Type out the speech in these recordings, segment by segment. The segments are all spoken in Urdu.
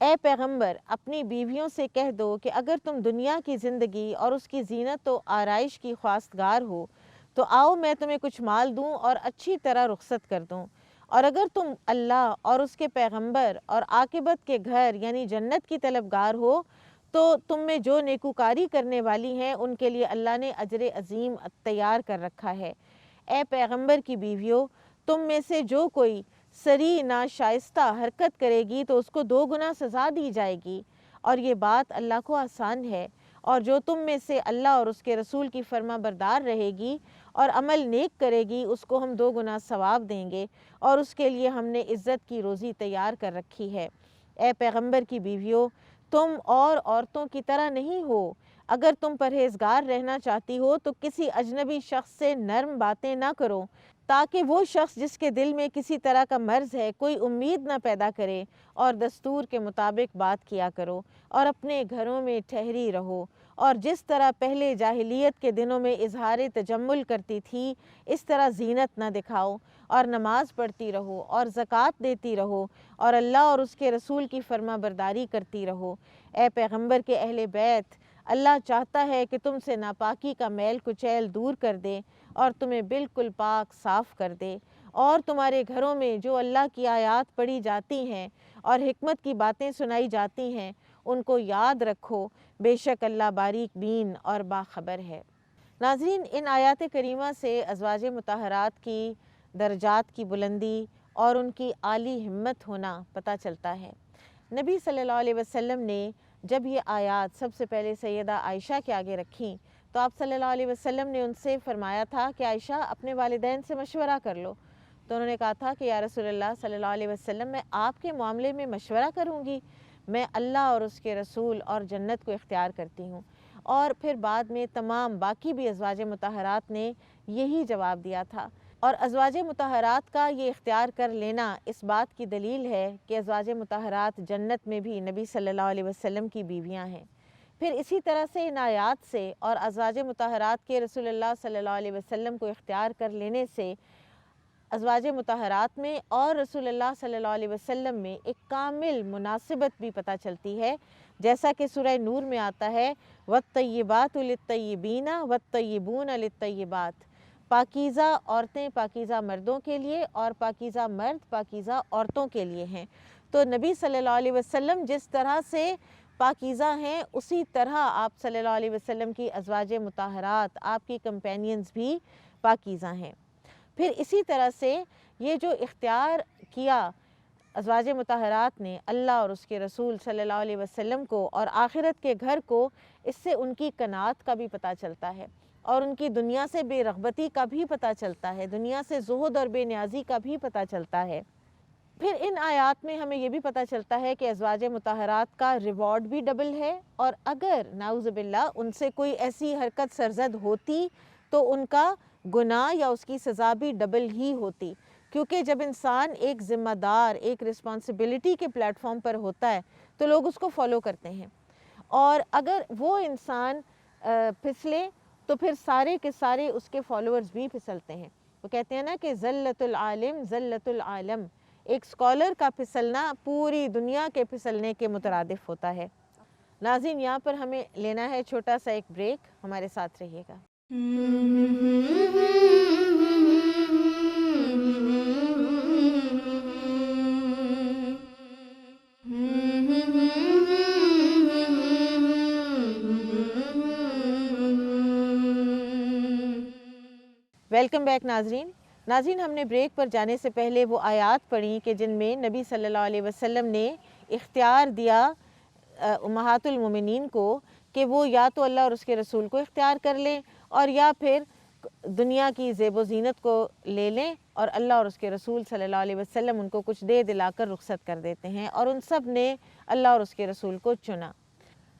اے پیغمبر اپنی بیویوں سے کہہ دو کہ اگر تم دنیا کی زندگی اور اس کی زینت و آرائش کی خواستگار ہو تو آؤ میں تمہیں کچھ مال دوں اور اچھی طرح رخصت کر دوں، اور اگر تم اللہ اور اس کے پیغمبر اور عاقبت کے گھر یعنی جنت کی طلبگار ہو تو تم میں جو نیکوکاری کرنے والی ہیں ان کے لیے اللہ نے اجر عظیم تیار کر رکھا ہے۔ اے پیغمبر کی بیویوں، تم میں سے جو کوئی سری ناشائستہ حرکت کرے گی تو اس کو 2 گنا سزا دی جائے گی، اور یہ بات اللہ کو آسان ہے، اور جو تم میں سے اللہ اور اس کے رسول کی فرما بردار رہے گی اور عمل نیک کرے گی اس کو ہم 2 گنا ثواب دیں گے، اور اس کے لیے ہم نے عزت کی روزی تیار کر رکھی ہے۔ اے پیغمبر کی بیویوں، تم اور عورتوں کی طرح نہیں ہو، اگر تم پرہیزگار رہنا چاہتی ہو تو کسی اجنبی شخص سے نرم باتیں نہ کرو، تاکہ وہ شخص جس کے دل میں کسی طرح کا مرض ہے کوئی امید نہ پیدا کرے، اور دستور کے مطابق بات کیا کرو اور اپنے گھروں میں ٹھہری رہو، اور جس طرح پہلے جاہلیت کے دنوں میں اظہار تجمل کرتی تھی اس طرح زینت نہ دکھاؤ، اور نماز پڑھتی رہو اور زکوٰۃ دیتی رہو اور اللہ اور اس کے رسول کی فرما برداری کرتی رہو۔ اے پیغمبر کے اہل بیت، اللہ چاہتا ہے کہ تم سے ناپاکی کا میل کچیل دور کر دے اور تمہیں بالکل پاک صاف کر دے، اور تمہارے گھروں میں جو اللہ کی آیات پڑھی جاتی ہیں اور حکمت کی باتیں سنائی جاتی ہیں ان کو یاد رکھو، بے شک اللہ باریک بین اور باخبر ہے۔ ناظرین، ان آیات کریمہ سے ازواج مطہرات کی درجات کی بلندی اور ان کی عالی ہمت ہونا پتہ چلتا ہے۔ نبی صلی اللہ علیہ وسلم نے جب یہ آیات سب سے پہلے سیدہ عائشہ کے آگے رکھیں تو آپ صلی اللہ علیہ وسلم نے ان سے فرمایا تھا کہ عائشہ اپنے والدین سے مشورہ کر لو، تو انہوں نے کہا تھا کہ یا رسول اللہ صلی اللہ علیہ وسلم میں آپ کے معاملے میں مشورہ کروں گی، میں اللہ اور اس کے رسول اور جنت کو اختیار کرتی ہوں۔ اور پھر بعد میں تمام باقی بھی ازواج مطہرات نے یہی جواب دیا تھا، اور ازواج مطہرات کا یہ اختیار کر لینا اس بات کی دلیل ہے کہ ازواج مطہرات جنت میں بھی نبی صلی اللہ علیہ وسلم کی بیویاں ہیں۔ پھر اسی طرح سے ان آیات سے اور ازواج مطہرات کے رسول اللہ صلی اللہ علیہ وسلم کو اختیار کر لینے سے ازواج مطہرات میں اور رسول اللہ صلی اللہ علیہ وسلم میں ایک کامل مناسبت بھی پتہ چلتی ہے، جیسا کہ سورہ نور میں آتا ہے وَالطَّيِّبَاتُ لِلطَّيِّبِينَ وَالطَّيِّبُونَ لِلطَّيِّبَاتِ، پاکیزہ عورتیں پاکیزہ مردوں کے لیے اور پاکیزہ مرد پاکیزہ عورتوں کے لیے ہیں۔ تو نبی صلی اللہ علیہ وسلم جس طرح سے پاکیزہ ہیں اسی طرح آپ صلی اللہ علیہ وسلم کی ازواج مطہرات، آپ کی کمپینینز بھی پاکیزہ ہیں۔ پھر اسی طرح سے یہ جو اختیار کیا ازواج مطہرات نے اللہ اور اس کے رسول صلی اللہ علیہ وسلم کو اور آخرت کے گھر کو، اس سے ان کی قناعت کا بھی پتہ چلتا ہے اور ان کی دنیا سے بے رغبتی کا بھی پتہ چلتا ہے، دنیا سے زہد اور بے نیازی کا بھی پتہ چلتا ہے۔ پھر ان آیات میں ہمیں یہ بھی پتہ چلتا ہے کہ ازواج مطہرات کا ریوارڈ بھی ڈبل ہے، اور اگر نعوذ باللہ ان سے کوئی ایسی حرکت سرزد ہوتی تو ان کا گناہ یا اس کی سزا بھی ڈبل ہی ہوتی، کیونکہ جب انسان ایک ذمہ دار، ایک رسپانسبلٹی کے پلیٹ فارم پر ہوتا ہے تو لوگ اس کو فالو کرتے ہیں، اور اگر وہ انسان پھسلے تو پھر سارے کے سارے اس کے فالوورز بھی پھسلتے ہیں۔ وہ کہتے ہیں نا کہ ذلت العالم ذلت العالم، ایک اسکالر کا پھسلنا پوری دنیا کے پھسلنے کے مترادف ہوتا ہے۔ ناظرین، یہاں پر ہمیں لینا ہے چھوٹا سا ایک بریک، ہمارے ساتھ رہیے گا۔ ویلکم بیک ناظرین، ہم نے بریک پر جانے سے پہلے وہ آیات پڑھی کہ جن میں نبی صلی اللہ علیہ وسلم نے اختیار دیا امہات المومنین کو کہ وہ یا تو اللہ اور اس کے رسول کو اختیار کر لیں اور یا پھر دنیا کی زیب و زینت کو لے لیں، اور اللہ اور اس کے رسول صلی اللہ علیہ وسلم ان کو کچھ دے دلا کر رخصت کر دیتے ہیں، اور ان سب نے اللہ اور اس کے رسول کو چنا۔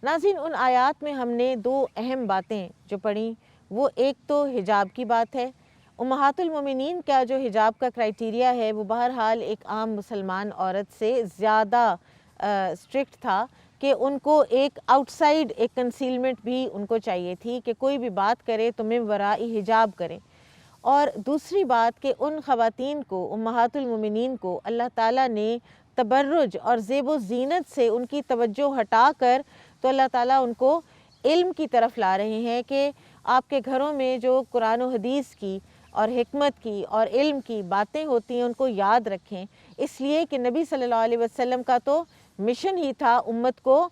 ناظرین، ان آیات میں ہم نے 2 اہم باتیں جو پڑھیں، وہ ایک تو حجاب کی بات ہے۔ امہات المومنین کا جو حجاب کا کرائٹیریا ہے وہ بہرحال ایک عام مسلمان عورت سے زیادہ اسٹرکٹ تھا، کہ ان کو ایک آؤٹ سائڈ ایک کنسیلمنٹ بھی ان کو چاہیے تھی کہ کوئی بھی بات کرے تو من ورائی حجاب کریں۔ اور دوسری بات کہ ان خواتین کو، امہات المومنین کو اللہ تعالیٰ نے تبرج اور زیب و زینت سے ان کی توجہ ہٹا کر تو اللہ تعالیٰ ان کو علم کی طرف لا رہے ہیں کہ آپ کے گھروں میں جو قرآن و حدیث کی اور حکمت کی اور علم کی باتیں ہوتی ہیں ان کو یاد رکھیں، اس لیے کہ نبی صلی اللہ علیہ وسلم کا تو مشن ہی تھا امت کو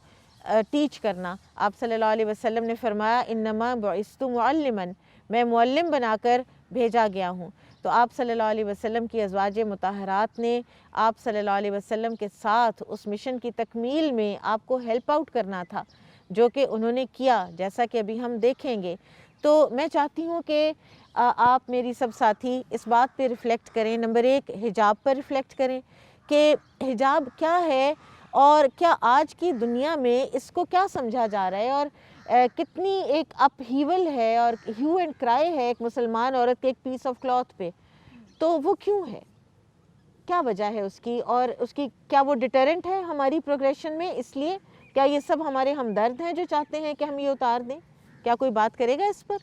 ٹیچ کرنا۔ آپ صلی اللہ علیہ وسلم نے فرمایا انما بعثت معلما، میں معلم بنا کر بھیجا گیا ہوں۔ تو آپ صلی اللہ علیہ وسلم کی ازواج مطہرات نے آپ صلی اللہ علیہ وسلم کے ساتھ اس مشن کی تکمیل میں آپ کو ہیلپ آؤٹ کرنا تھا، جو کہ انہوں نے کیا، جیسا کہ ابھی ہم دیکھیں گے۔ تو میں چاہتی ہوں کہ آپ میری سب ساتھی اس بات پہ ریفلیکٹ کریں، نمبر ایک حجاب پر ریفلیکٹ کریں کہ حجاب کیا ہے اور کیا آج کی دنیا میں اس کو کیا سمجھا جا رہا ہے، اور کتنی ایک اپ ہیول ہے اور ہیو اینڈ کرائی ہے ایک مسلمان عورت کے ایک پیس آف کلاتھ پہ، تو وہ کیوں ہے، کیا وجہ ہے اس کی، اور اس کی کیا وہ ڈیٹرنٹ ہے ہماری پروگریشن میں؟ اس لیے کیا یہ سب ہمارے ہمدرد ہیں جو چاہتے ہیں کہ ہم یہ اتار دیں؟ کیا کوئی بات کرے گا اس پر؟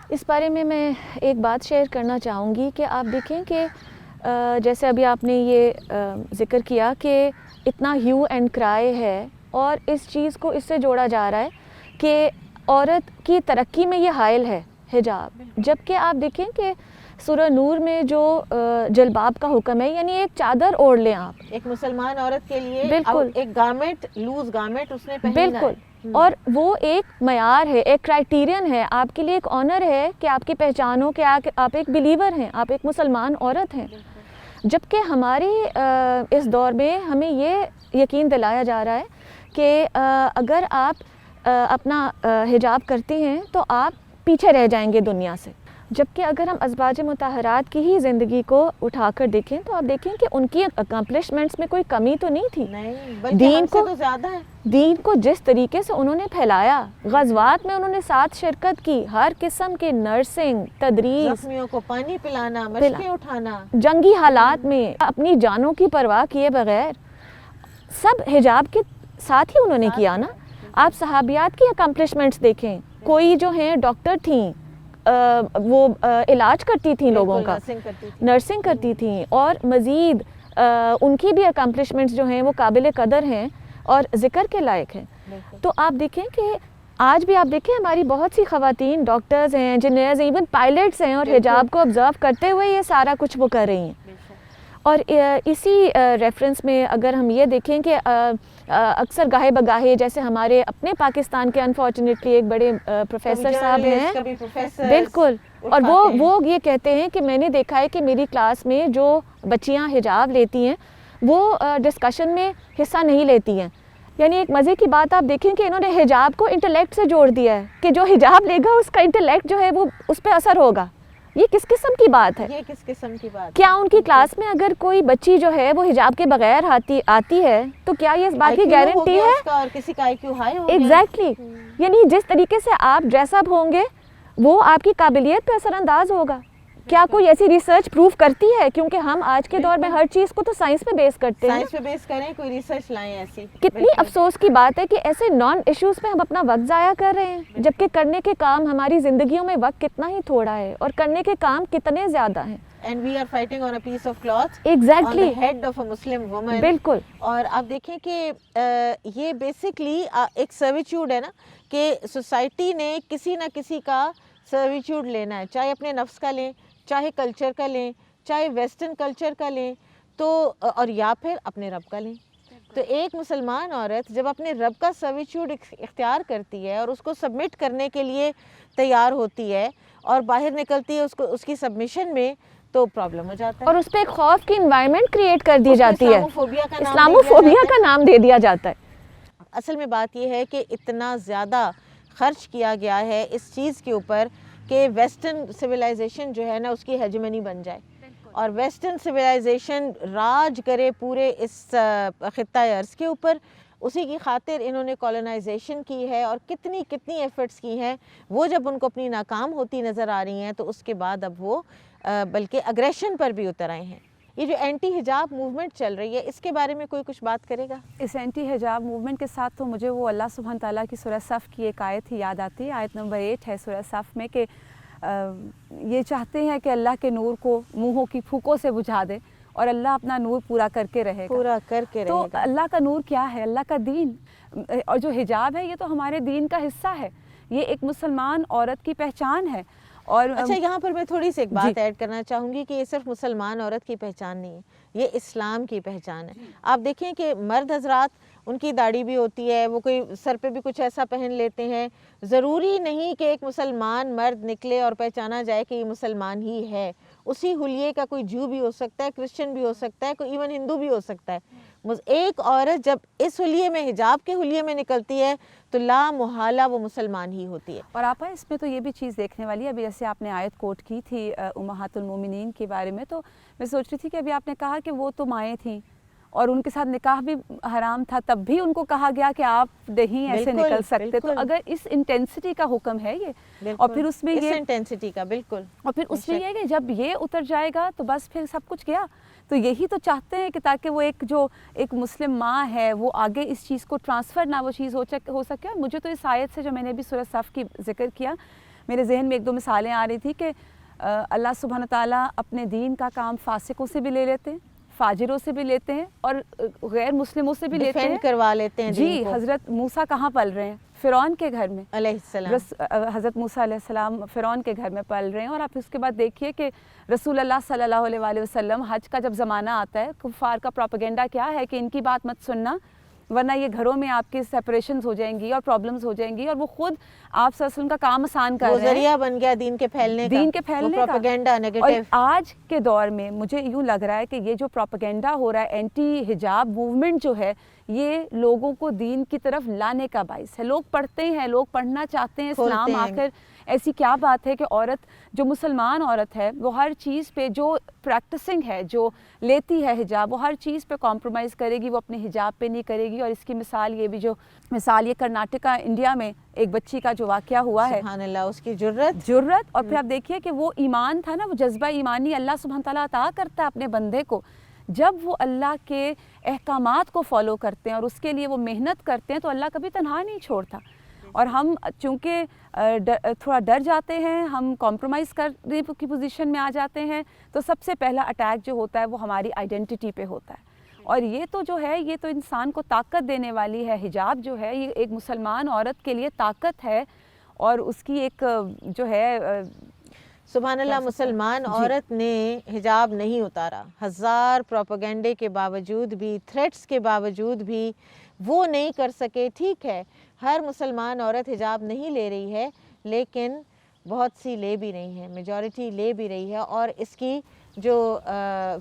اس بارے میں ایک بات شیئر کرنا چاہوں گی کہ آپ دیکھیں کہ جیسے ابھی آپ نے یہ ذکر کیا کہ اتنا ہیو اینڈ کرائے ہے، اور اس چیز کو اس سے جوڑا جا رہا ہے کہ عورت کی ترقی میں یہ حائل ہے حجاب، جبکہ آپ دیکھیں کہ سورہ نور میں جو جلباب کا حکم ہے، یعنی ایک چادر اوڑھ لیں آپ ایک مسلمان عورت کے لیے، بالکل ایک گارمنٹ، لوز گارمنٹ اس نے پہننا ہے، بالکل، اور وہ ایک معیار ہے، ایک کرائٹیرین ہے، آپ کے لیے ایک آنر ہے کہ آپ کی پہچان ہو کہ آپ ایک بلیور ہیں، آپ ایک مسلمان عورت ہیں۔ جبکہ ہمارے اس دور میں ہمیں یہ یقین دلایا جا رہا ہے کہ اگر آپ اپنا حجاب کرتے ہیں تو آپ پیچھے رہ جائیں گے دنیا سے، جبکہ اگر ہم ازواج مطہرات کی ہی زندگی کو اٹھا کر دیکھیں تو آپ دیکھیں کہ ان کی اکمپلشمنٹس میں کوئی کمی تو نہیں تھی، دین کو تو زیادہ ہے، دین کو جس طریقے سے انہوں نے پھیلایا، غزوات میں انہوں نے ساتھ شرکت کی، ہر قسم کے نرسنگ، تدریس، زخمیوں کو پانی پلانا، مشقیں اٹھانا، جنگی حالات میں اپنی جانوں کی پرواہ کیے بغیر، سب حجاب کے ساتھ ہی انہوں نے کیا نا۔ آپ صحابیات کی اکمپلشمنٹس دیکھیں، کوئی جو ہیں ڈاکٹر تھیں، وہ علاج کرتی تھیں لوگوں کا، نرسنگ کرتی تھیں، اور مزید ان کی بھی اکمپلشمنٹس جو ہیں وہ قابل قدر ہیں اور ذکر کے لائق ہیں۔ تو آپ دیکھیں کہ آج بھی آپ دیکھیں ہماری بہت سی خواتین ڈاکٹرز ہیں، انجینئرز ہیں، ایون پائلٹس ہیں، اور حجاب کو آبزرو کرتے ہوئے یہ سارا کچھ وہ کر رہی ہیں۔ اور اسی ریفرنس میں اگر ہم یہ دیکھیں کہ اکثر گاہے بگاہے جیسے ہمارے اپنے پاکستان کے انفارچونیٹلی ایک بڑے پروفیسر صاحب ہیں، بالکل، اور وہ یہ کہتے ہیں کہ میں نے دیکھا ہے کہ میری کلاس میں جو بچیاں حجاب لیتی ہیں وہ ڈسکشن میں حصہ نہیں لیتی ہیں۔ یعنی ایک مزے کی بات آپ دیکھیں کہ انہوں نے حجاب کو انٹلیکٹ سے جوڑ دیا ہے کہ جو حجاب لے گا اس کا انٹلیکٹ جو ہے وہ اس پہ اثر ہوگا۔ یہ کس قسم کی بات ہے؟ یہ کس قسم کی بات؟ کیا ان کی کلاس میں اگر کوئی بچی جو ہے وہ حجاب کے بغیر آتی ہے تو کیا یہ اس بات کی گارنٹی ہے؟ اور کسی کا آئی کیو ہائی ہوگا؟ ایگزیکٹلی، یعنی جس طریقے سے آپ ڈریس اپ ہوں گے وہ آپ کی قابلیت پہ اثر انداز ہوگا۔ کیا کوئی ایسی ریسرچ پروف کرتی ہے؟ کیونکہ ہم آج کے دور میں ہر چیز کو تو سائنس پہ بیس کرتے ہیں، سائنس پہ بیس کریں، کوئی ریسرچ لائیں ایسی۔ کتنی افسوس کی بات ہے کہ ایسے نان ایشوز پہ ہم اپنا وقت ضائع کر رہے ہیں، جبکہ کرنے کے کام ہماری زندگیوں میں وقت کتنا ہی تھوڑا ہے اور کرنے کے کام کتنے زیادہ ہیں۔ And we are fighting on a piece of cloth Exactly. on the head of a Muslim woman. بالکل، اور آپ دیکھیں کہ یہ بیسکلی ایک سرویچیوڈ ہے نا، کہ سوسائٹی نے کسی نہ کسی کا سرویچیوڈ لینا ہے، چاہے اپنے نفس کا لیں، چاہے کلچر کا لیں، چاہے ویسٹرن کلچر کا لیں، تو اور یا پھر اپنے رب کا لیں۔ تو ایک مسلمان عورت جب اپنے رب کا سرویچیوڈ اختیار کرتی ہے اور اس کو سبمٹ کرنے کے لیے تیار ہوتی ہے اور باہر نکلتی ہے اس کی سبمیشن میں، تو پرابلم ہو جاتا ہے، اور اس پہ ایک خوف کی انوائرمنٹ کریٹ کر دی جاتی ہے، اسلاموفوبیا کا نام دے دیا جاتا ہے۔ اصل میں بات یہ ہے کہ اتنا زیادہ خرچ کیا گیا ہے اس چیز کے اوپر کہ ویسٹرن سویلائزیشن جو ہے نا اس کی ہیجمنی بن جائے، اور ویسٹرن سویلائزیشن راج کرے پورے اس خطہ ارض کے اوپر۔ اسی کی خاطر انہوں نے کالونائزیشن کی ہے اور کتنی ایفرٹس کی ہیں، وہ جب ان کو اپنی ناکام ہوتی نظر آ رہی ہیں تو اس کے بعد اب وہ بلکہ اگریشن پر بھی اتر آئے ہیں۔ یہ جو اینٹی حجاب موومنٹ چل رہی ہے، اس کے بارے میں کوئی کچھ بات کرے گا؟ اس اینٹی حجاب موومنٹ کے ساتھ تو مجھے وہ اللہ سبحانہ تعالیٰ کی سورہ صف کی ایک آیت ہی یاد آتی ہے، آیت نمبر 8 ہے سورہ صف میں، کہ یہ چاہتے ہیں کہ اللہ کے نور کو منہوں کی پھوکوں سے بجھا دے، اور اللہ اپنا نور پورا کر کے رہے گا. پورا کر کے رہے تو گا. اللہ کا نور کیا ہے؟ اللہ کا دین. اور جو حجاب ہے یہ تو ہمارے دین کا حصہ ہے, یہ ایک مسلمان عورت کی پہچان ہے. اور اچھا یہاں پر میں تھوڑی سی ایک بات ایڈ کرنا چاہوں گی کہ یہ صرف مسلمان عورت کی پہچان نہیں ہے, یہ اسلام کی پہچان ہے. آپ دیکھیں کہ مرد حضرات ان کی داڑھی بھی ہوتی ہے, وہ کوئی سر پہ بھی کچھ ایسا پہن لیتے ہیں. ضروری نہیں کہ ایک مسلمان مرد نکلے اور پہچانا جائے کہ یہ مسلمان ہی ہے. اسی حلیے کا کوئی جو بھی ہو سکتا ہے, کرسچن بھی ہو سکتا ہے, کوئی ایون ہندو بھی ہو سکتا ہے. ایک عورت جب اس حلیے میں, حجاب کے حلیے میں نکلتی ہے تو لا محالہ وہ مسلمان ہی ہوتی ہے. اور آپا اس میں تو یہ بھی چیز دیکھنے والی ہے, ابھی جیسے آپ نے آیت کوٹ کی تھی امہات المومنین کے بارے میں, تو میں سوچ رہی تھی کہ ابھی آپ نے کہا کہ وہ تو مائیں تھیں اور ان کے ساتھ نکاح بھی حرام تھا, تب بھی ان کو کہا گیا کہ آپ نہیں ایسے نکل سکتے. تو اگر اس انٹینسٹی کا حکم ہے یہ, اور پھر اس میں یہ انٹینسٹی کا بالکل, اور پھر اس میں یہ کہ جب یہ اتر جائے گا تو بس پھر سب کچھ گیا. تو یہی تو چاہتے ہیں کہ تاکہ وہ ایک مسلم ماں ہے وہ آگے اس چیز کو ٹرانسفر نہ وہ چیز ہو سکے. اور مجھے تو اس آیت سے جو میں نے بھی سورہ صف کی ذکر کیا, میرے ذہن میں ایک دو مثالیں آ رہی تھی کہ اللہ سبحانہ تعالیٰ اپنے دین کا کام فاسقوں سے بھی لے لیتے ہیں, فاجروں سے بھی لیتے ہیں, اور غیر مسلموں سے بھی لیتے ہیں, کروا لیتے ہیں. جی حضرت موسیٰ کہاں پل رہے ہیں؟ فرعون کے گھر میں علیہ السلام. حضرت موسیٰ علیہ السلام فرعون کے گھر میں پل رہے ہیں. اور آپ اس کے بعد دیکھیے کہ رسول اللہ صلی اللہ علیہ وآلہ وسلم حج کا جب زمانہ آتا ہے, کفار کا پروپیگنڈا کیا ہے کہ ان کی بات مت سننا ورنہ یہ گھروں میں آپ کی سیپریشنز ہو جائیں گی اور پرابلمز ہو جائیں گی. اور وہ خود آپ صلی اللہ علیہ وسلم کا کام آسان کر رہے ہیں, وہ ذریعہ بن گیا دین کے پھیلنے کا, پروپیگنڈا نیگیٹو. اور آج کے دور میں مجھے یوں لگ رہا ہے کہ یہ جو پروپیگنڈا ہو رہا ہے, اینٹی حجاب موومنٹ جو ہے, یہ لوگوں کو دین کی طرف لانے کا باعث ہے. لوگ پڑھتے ہیں, لوگ پڑھنا چاہتے ہیں اسلام. آخر ایسی کیا بات ہے کہ عورت جو مسلمان عورت ہے وہ ہر چیز پہ جو پریکٹسنگ ہے, جو لیتی ہے حجاب, وہ ہر چیز پہ کمپرومائز کرے گی, وہ اپنے حجاب پہ نہیں کرے گی. اور اس کی مثال یہ بھی, جو مثال یہ کرناٹکا انڈیا میں ایک بچی کا جو واقعہ ہوا ہے, سبحان اللہ, اس کی جرت. اور پھر آپ دیکھیے کہ وہ ایمان تھا نا, وہ جذبہ ایمانی اللہ سبحانہ تعالیٰ عطا کرتا ہے اپنے بندے کو. جب وہ اللہ کے احکامات کو فالو کرتے ہیں اور اس کے لیے وہ محنت کرتے ہیں تو اللہ کبھی تنہا نہیں چھوڑتا. اور ہم چونکہ تھوڑا ڈر جاتے ہیں, ہم کمپرومائز کرنے کی پوزیشن میں آ جاتے ہیں, تو سب سے پہلا اٹیک جو ہوتا ہے وہ ہماری آئیڈینٹی پہ ہوتا ہے. اور یہ تو جو ہے, یہ تو انسان کو طاقت دینے والی ہے. حجاب جو ہے یہ ایک مسلمان عورت کے لیے طاقت ہے, اور اس کی ایک جو ہے سبحان اللہ, مسلمان عورت نے حجاب نہیں اتارا, ہزار پروپیگنڈے کے باوجود بھی, تھریٹس کے باوجود بھی وہ نہیں کر سکے. ٹھیک ہے, ہر مسلمان عورت حجاب نہیں لے رہی ہے, لیکن بہت سی لے بھی رہی ہیں, میجورٹی لے بھی رہی ہے, اور اس کی جو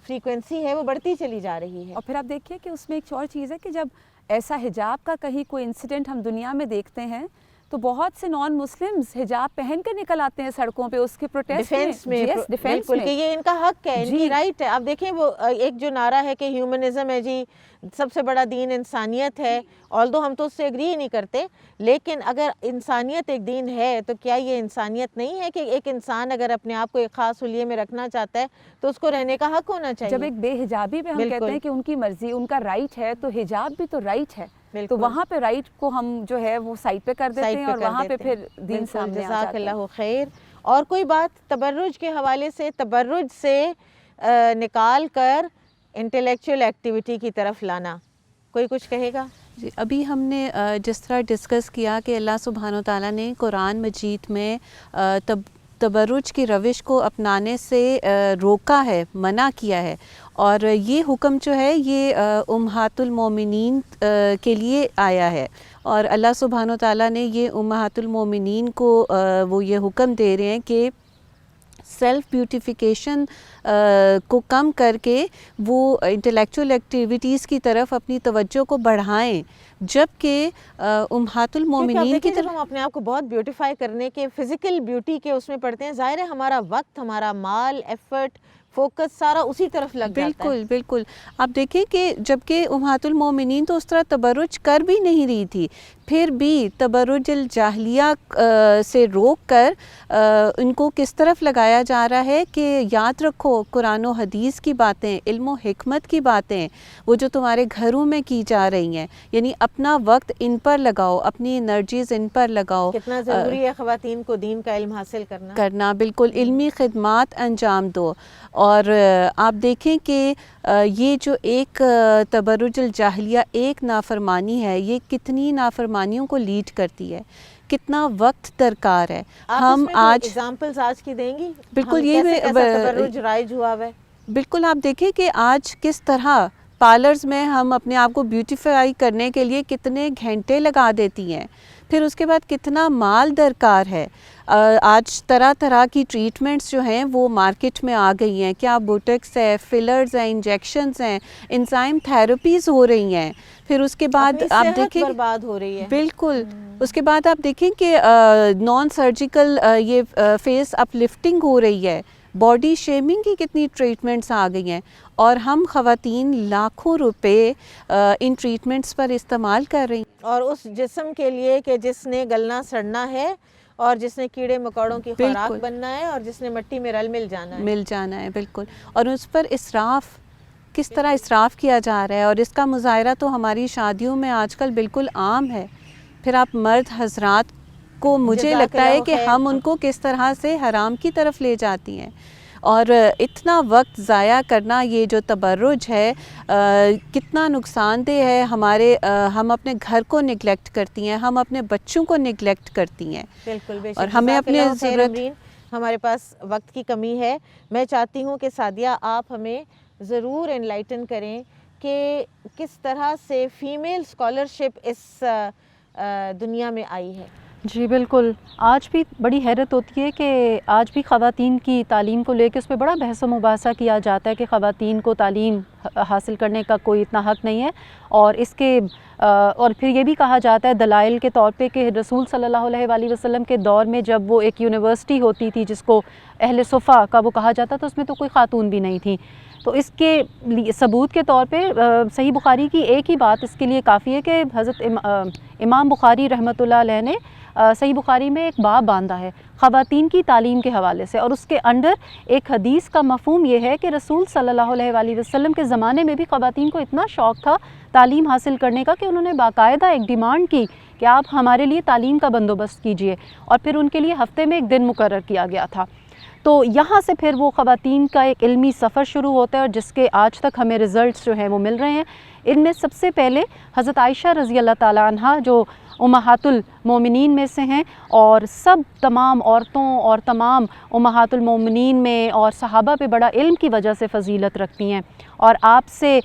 فریکوینسی ہے وہ بڑھتی چلی جا رہی ہے. اور پھر آپ دیکھیے کہ اس میں ایک اور چیز ہے کہ جب ایسا حجاب کا کہیں کوئی انسیڈنٹ ہم دنیا میں دیکھتے ہیں تو بہت سے نان مسلمز حجاب پہن کر نکل آتے ہیں سڑکوں پہ اس کی پروٹیسٹ میں. بالکل, کہ یہ ان کا حق ہے, ان کی رائٹ ہے. اب دیکھیں وہ ایک جو نعرہ ہے کہ ہیومنزم ہے جی, سب سے بڑا دین انسانیت ہے, although ہم تو اس سے ایگری نہیں کرتے, لیکن اگر انسانیت ایک دین ہے تو کیا یہ انسانیت نہیں ہے کہ ایک انسان اگر اپنے آپ کو ایک خاص حلیے میں رکھنا چاہتا ہے تو اس کو رہنے کا حق ہونا چاہیے. جب ایک بے حجابی پہ ہم کہتے ہیں کہ ان کی مرضی, ان کا رائٹ ہے, تو حجاب بھی تو رائٹ ہے. تو وہاں پہ رائٹ کو ہم جو ہے وہ سائڈ پہ کر دیتے ہیں, اور وہاں پہ پھر دین سامنے آ جاتا ہے. جزاک اللہ خیر. اور کوئی بات تبرج کے حوالے سے, تبرج سے نکال کر انٹلیکچوئل ایکٹیویٹی کی طرف لانا, کوئی کچھ کہے گا؟ جی, ابھی ہم نے جس طرح ڈسکس کیا کہ اللہ سبحانہ وتعالیٰ نے قرآن مجید میں تبرج کی روش کو اپنانے سے روکا ہے, منع کیا ہے, اور یہ حکم جو ہے یہ امہات المومنین کے لیے آیا ہے. اور اللہ سبحانہ وتعالیٰ نے یہ امہات المومنین کو وہ یہ حکم دے رہے ہیں کہ سیلف بیوٹیفیکیشن کو کم کر کے وہ انٹلیکچوئل ایکٹیویٹیز کی طرف اپنی توجہ کو بڑھائیں, جبکہ امہات المومنین کی طرف ہم اپنے آپ کو بہت بیوٹیفائی کرنے کے, فزیکل بیوٹی کے اس میں پڑھتے ہیں, ظاہر ہے ہمارا وقت, ہمارا مال, ایفرٹ, فوکس سارا اسی طرف لگ جاتا ہے. بالکل. آپ دیکھیں کہ جبکہ امہات المومنین تو اس طرح تبرج کر بھی نہیں رہی تھی, پھر بھی تبرج الجاہلیہ سے روک کر ان کو کس طرف لگایا جا رہا ہے کہ یاد رکھو قرآن و حدیث کی باتیں, علم و حکمت کی باتیں, وہ جو تمہارے گھروں میں کی جا رہی ہیں, یعنی اپنا وقت ان پر لگاؤ, اپنی انرجیز ان پر لگاؤ. کتنا ضروری ہے خواتین کو دین کا علم حاصل کرنا. بالکل, علمی خدمات انجام دو. اور آپ دیکھیں کہ یہ جو ایک تبرج الجاہلیہ ایک نافرمانی ہے، یہ کتنی نافرمانیوں کو لیڈ کرتی ہے، کتنا وقت درکار ہے. ہم آج ایگزامپلز آج کی دیں گی؟ بالکل یہ تبرج رائج ہوا ہے. بالکل آپ دیکھیں کہ آج کس طرح پارلرز میں ہم اپنے آپ کو بیوٹیفائی کرنے کے لیے کتنے گھنٹے لگا دیتی ہیں، پھر اس کے بعد کتنا مال درکار ہے. آج طرح طرح کی ٹریٹمنٹس جو ہیں وہ مارکیٹ میں آ گئی ہیں، کیا بوٹکس ہے، فلرز ہیں، انجیکشنز ہیں، انزائم تھیراپیز ہو رہی ہیں. پھر اس کے بعد آپ دیکھیں برباد ہو رہی ہے. بالکل اس کے بعد آپ دیکھیں کہ نان سرجیکل یہ فیس اپ لفٹنگ ہو رہی ہے، باڈی شیمنگ کی کتنی ٹریٹمنٹس آ گئی ہیں، اور ہم خواتین لاکھوں روپے ان ٹریٹمنٹس پر استعمال کر رہی ہیں. اور اس جسم کے لیے کہ جس نے گلنا سڑنا ہے، اور جس نے کیڑے مکوڑوں کی خوراک بننا ہے، اور جس نے مٹی میں مل جانا ہے. بالکل. اور اس پر اسراف، کس طرح اسراف کیا جا رہا ہے، اور اس کا مظاہرہ تو ہماری شادیوں میں آج کل بالکل عام ہے. پھر آپ مرد حضرات کو مجھے لگتا ہے کہ ہم ان کو کس طرح سے حرام کی طرف لے جاتی ہیں. اور اتنا وقت ضائع کرنا، یہ جو تبرج ہے کتنا نقصان دہ ہے. ہم اپنے گھر کو نگلیکٹ کرتی ہیں، ہم اپنے بچوں کو نگلیکٹ کرتی ہیں. بالکل بے شک. اور ہمیں اپنے ضرورت، ہمارے پاس وقت کی کمی ہے. میں چاہتی ہوں کہ سعدیہ آپ ہمیں ضرور انلائٹن کریں کہ کس طرح سے فیمیل اسکالرشپ اس دنیا میں آئی ہے. جی بالکل. آج بھی بڑی حیرت ہوتی ہے کہ آج بھی خواتین کی تعلیم کو لے کے اس پہ بڑا بحث و مباحثہ کیا جاتا ہے کہ خواتین کو تعلیم حاصل کرنے کا کوئی اتنا حق نہیں ہے. اور اس کے اور پھر یہ بھی کہا جاتا ہے دلائل کے طور پہ کہ رسول صلی اللہ علیہ وآلہ وسلم کے دور میں جب وہ ایک یونیورسٹی ہوتی تھی جس کو اہل صفا کا وہ کہا جاتا تھا، اس میں تو کوئی خاتون بھی نہیں تھی. تو اس کے ثبوت کے طور پہ صحیح بخاری کی ایک ہی بات اس کے لیے کافی ہے کہ حضرت امام بخاری رحمۃ اللہ علیہ نے صحیح بخاری میں ایک باب باندھا ہے خواتین کی تعلیم کے حوالے سے، اور اس کے انڈر ایک حدیث کا مفہوم یہ ہے کہ رسول صلی اللہ علیہ وآلہ وسلم کے زمانے میں بھی خواتین کو اتنا شوق تھا تعلیم حاصل کرنے کا کہ انہوں نے باقاعدہ ایک ڈیمانڈ کی کہ آپ ہمارے لیے تعلیم کا بندوبست کیجئے، اور پھر ان کے لیے ہفتے میں ایک دن مقرر کیا گیا تھا. تو یہاں سے پھر وہ خواتین کا ایک علمی سفر شروع ہوتا ہے، اور جس کے آج تک ہمیں رزلٹس جو ہیں وہ مل رہے ہیں. ان میں سب سے پہلے حضرت عائشہ رضی اللہ تعالیٰ عنہا جو امہات المومنین میں سے ہیں، اور سب تمام عورتوں اور تمام امہات المومنین میں اور صحابہ پہ بڑا علم کی وجہ سے فضیلت رکھتی ہیں. اور آپ سے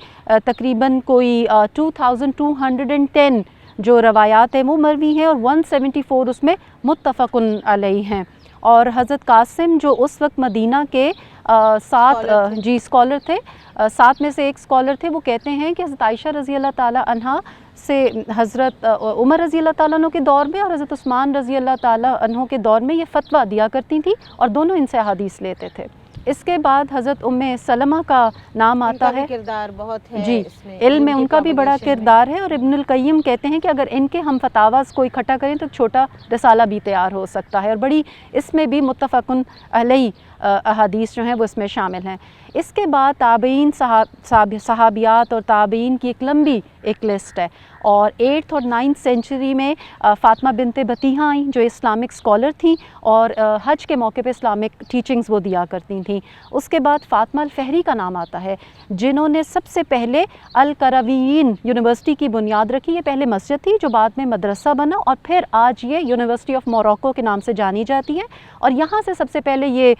تقریباً کوئی 2210 جو روایات ہیں وہ مروی ہیں، اور 174 اس میں متفق علیہ ہیں. اور حضرت قاسم جو اس وقت مدینہ کے 7 اسکالر تھے، 7 میں سے ایک اسکالر تھے، وہ کہتے ہیں کہ حضرت عائشہ رضی اللہ تعالیٰ عنہا سے حضرت عمر رضی اللہ تعالیٰ عنہ کے دور میں اور حضرت عثمان رضی اللہ تعالیٰ عنہ کے دور میں یہ فتویٰ دیا کرتی تھیں، اور دونوں ان سے احادیث لیتے تھے. اس کے بعد حضرت ام سلمہ کا نام آتا ہے. کردار بہت ہے جی، علم میں ان کا بھی بڑا کردار ہے. اور ابن القیم کہتے ہیں کہ اگر ان کے ہم فتاواز کو اکٹھا کریں تو چھوٹا رسالہ بھی تیار ہو سکتا ہے، اور بڑی اس میں بھی متفق علیہ احادیث جو ہیں وہ اس میں شامل ہیں. اس کے بعد تابعین، صحابیات اور تابعین کی ایک لمبی ایک لسٹ ہے. اور 8th اور 9th سینچری میں فاطمہ بنت بطیحہ آئیں جو اسلامک اسکالر تھیں، اور حج کے موقع پہ اسلامک ٹیچنگز وہ دیا کرتی تھیں. اس کے بعد فاطمہ الفہری کا نام آتا ہے جنہوں نے سب سے پہلے القرویین یونیورسٹی کی بنیاد رکھی. یہ پہلے مسجد تھی جو بعد میں مدرسہ بنا، اور پھر آج یہ یونیورسٹی آف موروکو کے نام سے جانی جاتی ہے. اور یہاں سے سب سے پہلے یہ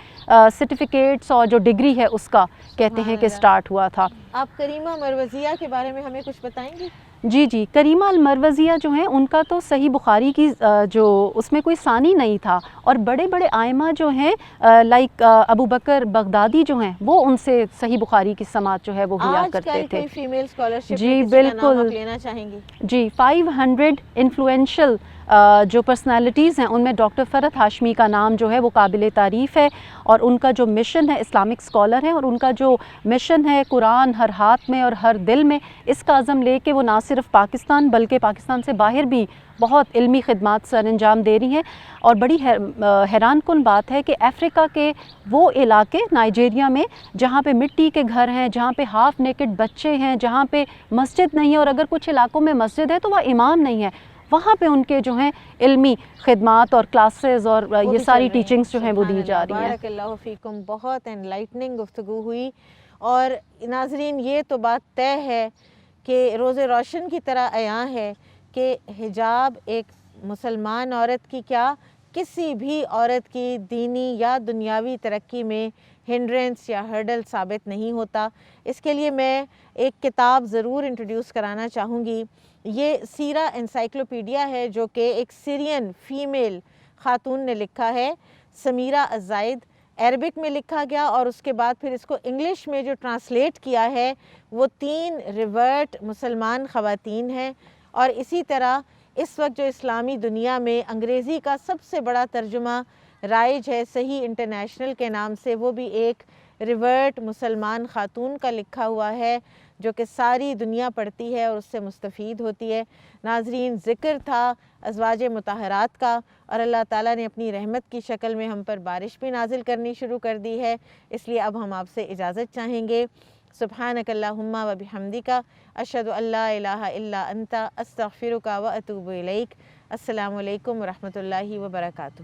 سرٹیفکیٹس اور جو ڈگری ہے اس کا کہتے ہیں کہ سٹارٹ ہوا تھا. آپ کریمہ مروزیہ کے بارے میں ہمیں کچھ بتائیں گی؟ جی کریمہ المروزیہ جو ہیں ان کا تو صحیح بخاری کی جو اس میں کوئی ثانی نہیں تھا، اور بڑے بڑے آئمہ جو ہیں لائک ابو بکر بغدادی جو ہیں وہ ان سے صحیح بخاری کی سماعت جو ہے وہ لیا کرتے تھے. فیمیل اسکالرشپ جی بالکل لینا چاہیں گی؟ جی 500 انفلوئنشل جو پرسنالٹیز ہیں ان میں ڈاکٹر فرحت ہاشمی کا نام جو ہے وہ قابل تعریف ہے. اور ان کا جو مشن ہے، اسلامک اسکالر ہیں، اور ان کا جو مشن ہے قرآن ہر ہاتھ میں اور ہر دل میں، اس کا عزم لے کے وہ نہ صرف پاکستان بلکہ پاکستان سے باہر بھی بہت علمی خدمات سر انجام دے رہی ہیں. اور بڑی حیران کن بات ہے کہ افریقہ کے وہ علاقے نائجیریا میں جہاں پہ مٹی کے گھر ہیں، جہاں پہ ہاف نیکڈ بچے ہیں، جہاں پہ مسجد نہیں ہے، اور اگر کچھ علاقوں میں مسجد ہے تو وہ امام نہیں ہے، وہاں پہ ان کے جو ہیں علمی خدمات اور کلاسز اور یہ ساری ٹیچنگز جو ہیں وہ دی جا رہی ہیں۔ بارک اللہ فیکم، بہت انلائٹننگ گفتگو ہوئی، اور ناظرین یہ تو بات طے ہے کہ روز روشن کی طرح عیاں ہے کہ حجاب ایک مسلمان عورت کی کیا کسی بھی عورت کی دینی یا دنیاوی ترقی میں ہنڈرنس یا ہرڈل ثابت نہیں ہوتا۔ اس کے لیے میں ایک کتاب ضرور انٹروڈیوس کرانا چاہوں گی۔ یہ سیرہ انسائکلوپیڈیا ہے جو کہ ایک سیرین فیمیل خاتون نے لکھا ہے، سمیرہ الزائد، عربک میں لکھا گیا، اور اس کے بعد پھر اس کو انگلش میں جو ٹرانسلیٹ کیا ہے وہ 3 ریورٹ مسلمان خواتین ہیں۔ اور اسی طرح اس وقت جو اسلامی دنیا میں انگریزی کا سب سے بڑا ترجمہ رائج ہے صحیح انٹرنیشنل کے نام سے، وہ بھی ایک ریورٹ مسلمان خاتون کا لکھا ہوا ہے جو کہ ساری دنیا پڑھتی ہے اور اس سے مستفید ہوتی ہے۔ ناظرین، ذکر تھا ازواج مطہرات کا، اور اللہ تعالیٰ نے اپنی رحمت کی شکل میں ہم پر بارش بھی نازل کرنی شروع کر دی ہے، اس لیے اب ہم آپ سے اجازت چاہیں گے۔ سبحانک اللہم و بحمدک، اشہد ان لا الہ الا انت، استغفرک و اتوب الیک۔ السلام علیکم ورحمۃ اللہ وبرکاتہ۔